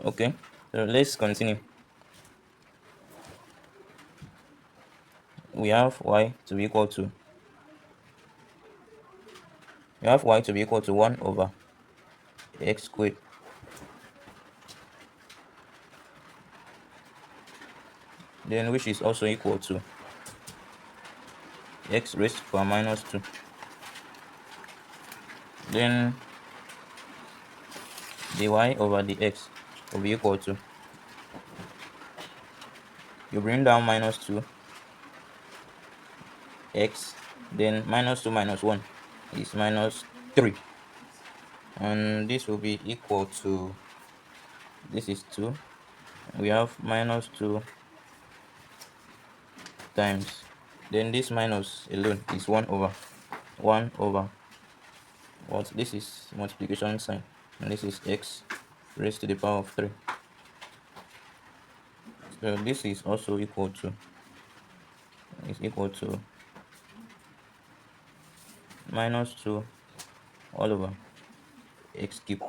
Okay, so let's continue. We have y to be equal to we have y to be equal to 1 over x squared. Then which is also equal to x raised to power minus 2. Then dy over dx will be equal to, you bring down minus 2 x, then minus 2 minus 1 is minus 3, and this will be equal to, this is 2, we have minus 2 times, then this minus alone is 1 over what, this is multiplication sign, and this is x raised to the power of 3. So this is also equal to, is equal to minus 2 all over x cube.